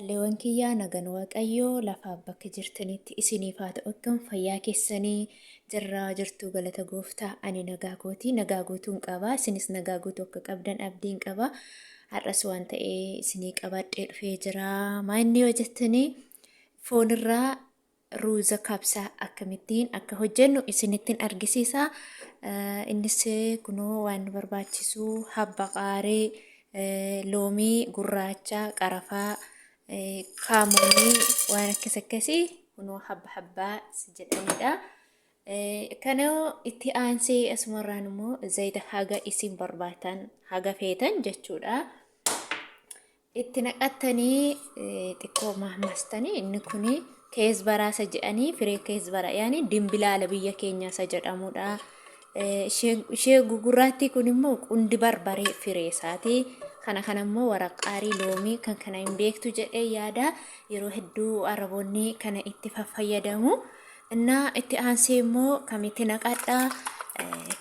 Jaalleewwan kiyyaa nagaan waaqayyoo lafaaf bakka jirtanitti isiniif haa ta'u akkam fayyaa keessanii jirraa jirtu galata gooftaa ani nagaa kooti nagaa guutuun qaba isinis nagaa guutuu akka qabdan abdiin qaba har'as waan ta'ee isinii qabadhee dhufee jira maanni hojjettanii foonirraa ruuza kabsaa akkamittiin akka hojjennu isinittiin argisiisa innis kunoo waan barbaachisu habba qaaree loomii gurraacha qarafaa kaamoni waan akkasii kunoo habbaa jedhamudha. Kanoo itti aansee asumarraan immoo zayita haga isin barbaatan haga feetan jechuudha. Itti naqattanii xiqqoo mahmastanii inni kuni keezbaraa isa jedhanii firee keezbaraa yaani dimbilaala biyya keenyaa isa jedhamudha. Ishee gugurraatti kun immoo qundi barbaree firee isaati. Kana immoo waraqaarii loomii kan kana hin beektu jedhee yaada yeroo hedduu araboonni kana itti fayyadamu. Innaa itti aansee immoo kamitti naqadhaa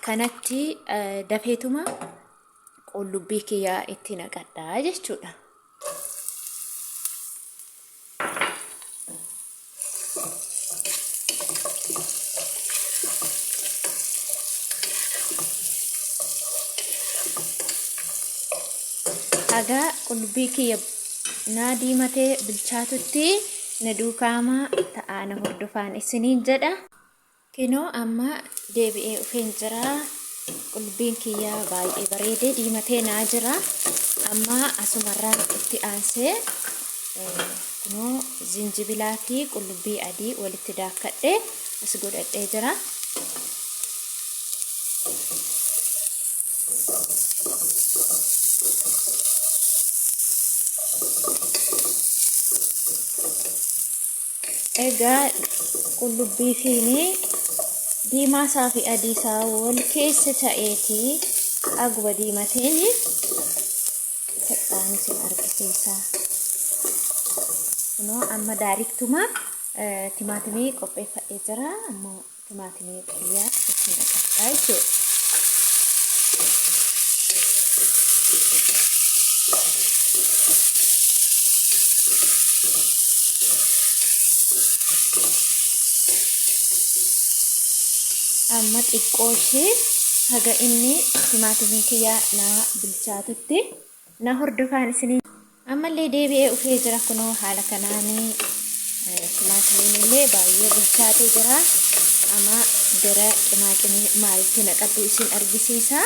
kanatti dafeetuma qullubbii kiyyaa itti naqadhaa jechuudha. Haga qullubbii kiyya naa diimatee bilchaatutti na duukaama ta'ana hordofaan isiniin jedha. Kinoo amma deebi'ee dhufeen jira. Qullubbiin kiyya baay'ee bareedee diimatee naa jira. Amma asumarraan itti aansee kunoo zinjibilaa fi qullubbii adii walitti daakkadhee as godhadhee jira. Egaa qullubbii fi diimaa isaa fi adii isaa wal keessa ta'eeti aguma diimateen ta'aan isin argisiisa. Kunoo amma daariktuma timaatimii qopheeffadhee jira. Amma timaatimii kiyyaa itti naqadhaa jechuudha. Amma xiqqooshee haga inni timaatimii kiyyaa naa bilchaatutti na hordofaan isinii. Ammallee deebi'ee dhufee jira kunoo haala kanaanii timaatimiin illee baay'ee bilchaatee jira. Amma gara qimaaqimii maalitti naqadhu isin argisiisa.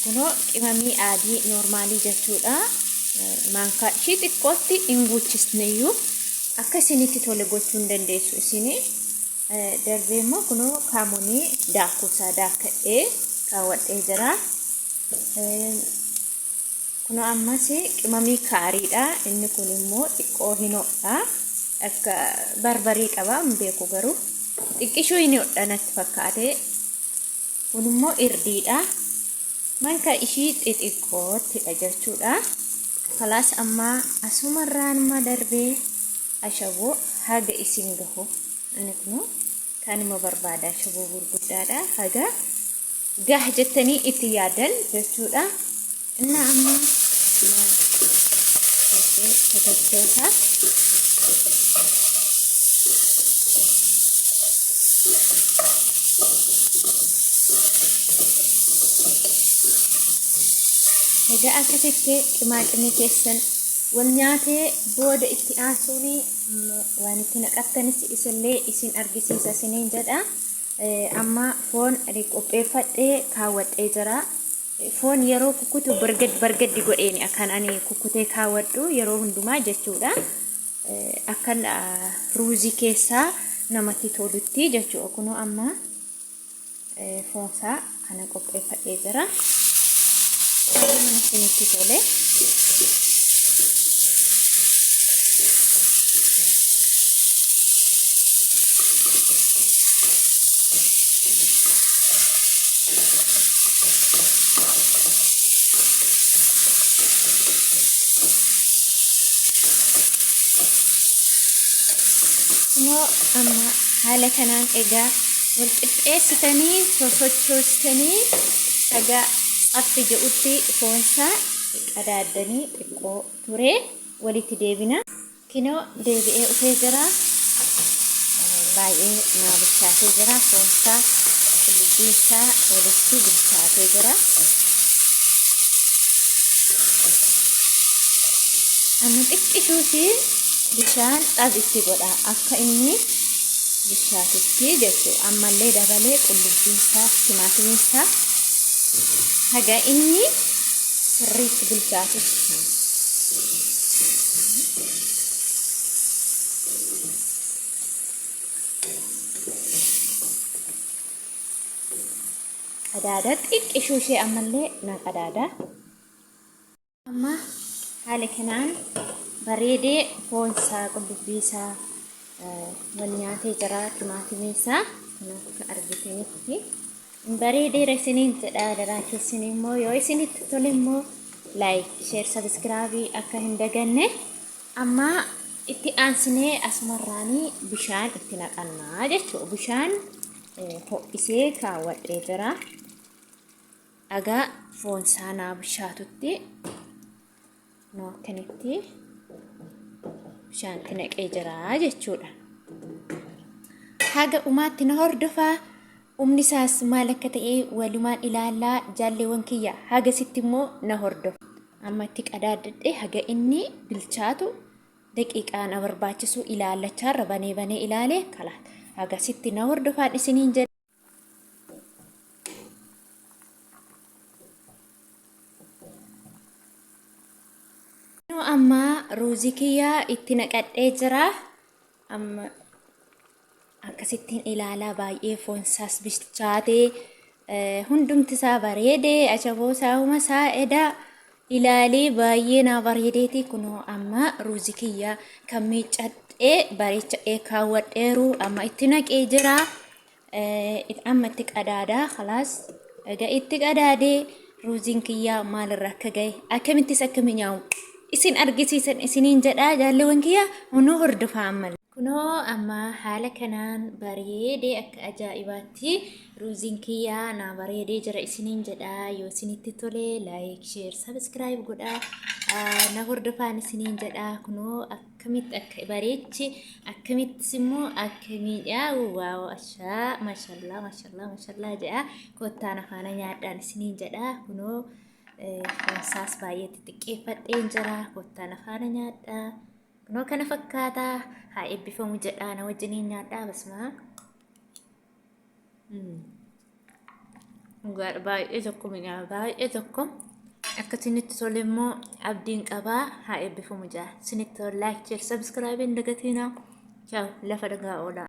Kunoo qimamii adii noormaalii jechuudha. Maankaa ishii xiqqootti hin guuchisneyyuu akka isinitti tole gochuu hin dandeessu isinii. Darbee immoo kunoo kaamonii daakuusaa daakkadhee kaawwadhee jira. Kunoo ammas qimamii kaariidha. Inni kun immoo xiqqoo hin hodhaa. Akka barbarii qaba hin beeku garuu xiqqishuu hin hodhaa natti fakkaate. Kun immoo irdiidha. Manka ishii xixiqqoottidha jechuudha. Kalaas amma asumarraan darbee ashaboo haga isin gahu. Ani kunoo kanuma barbaada ashaboo gurguddaadha. Haga gah jettanii itti yaadan jechuudha. Inna amma tajaajiltoota egaa akkasitti qimaaqimii keessan wal nyaatee booda itti aasuuni waan itti naqattanis isillee isin argisiisa isiniin jedha. Amma foon qopheeffadhee kaawwadhee jira. Foon yeroo kukkutu bargaddi godheeni akkan ani kukkutee kaawwadhu yeroo hundumaa jechuudha. Akkan ruuzii keessaa namatti tolutti jechuudha. Kunoo amma foonsaa kana qopheeffadhee jira. Baay'ee isinitti tole. Kunoo amma haala kanaan egaa wal qixxeessitanii sosochoostanii haga affi jedhutti foonsaa qadaaddanii xiqqoo ture walitti deebina. Kinoo deebi'ee dhufee jira. Baay'ee naa bilchaatee jira. Foonsaa qullubbii isaa walitti bilchaatee jira. Amma xiqqishuu fi bishaan dhabitti godha akka inni bilchaatutti jechuudha. Ammallee dabalee qullubbii isaa timaatimii isaa haga inni sirriitti bilchaatutti. Qadaada xiqqishuu ishee ammallee na qadaada. Amma haala kanaan bareedee foonsaa qullubbii isaa wal nyaatee jira. Timaatimii isaa akka argitanitti bareedeera isiniin jedha. Daraa keessan immoo yoo isinitti tole immoo like, share, subscribe akka hin daganne. Amma itti aansinee asumarraanii bishaan itti naqannaa jechuudha. Bishaan ho'isee kaawwadhee jira. Aga foonsaa naa bishaatutti akkanitti bishaan itti naqee jira jechuudha. Haga umaatti na hordofaa. Umni isaas maal akka ta'e walumaan ilaallaa jaalleewwan kiyya. Haga sitti immoo na hordofa. Amma itti qadaadadhee haga inni bilchaatu daqiiqaa na barbaachisu ilaallachaarra banee ilaalee kalaata. Haga sitti na hordofaa isiniin jedha. Amma ruuzii kiyyaa itti naqadhee jira. Amma akkasittiin ilaalaa baay'ee foonsaas bilchaatee hundumti isaa bareedee ashaboo saawuma isaa edaa ilaalee baay'ee naa bareedeeti. Kunoo amma ruuzii kiyyaa kan miiccadhee bareechadhee kaawwadheeru amma itti naqee jira. Amma itti qadaadaa khalaas. Egaa itti qadaadee ruuziin kiyyaa maalirra akka gahe akkamittis akka mi'aawu isin argisiisan isiniin jedha jaalleewwan kiyya. Hunoo hordofaa ammal. Kunoo amma haala kanaan bareedee akka ajaa'ibaatti ruuziin kiyyaa naa bareedee jira isiniin jedha. Yoo isinitti tole like, share, subscribe godha. Na hordofaan isiniin jedha. Kunoo akkamitti akka bareechi akkamittis immoo akka miidhaawu waaw ashaa mashallah jedha. Kottaan afaan nyaadhaan isiniin jedha. Kunoo foonsaas baay'eetti xiqqeeffadheen jira. Kottaan afaan nyaadhaa. Kunoo kana fakkaata. Haa eebbifamu jedhaa na wajjiniin nyaadhaa basmaa. Baay'ee tokko mi'aa baay'ee tokko akka isinitti tole immoo abdiin qabaa. Haa eebbifamu jedha. Isinitti tole like, share, subscribe hin dagatinaa. Ciao lafa dhagaa oolaa.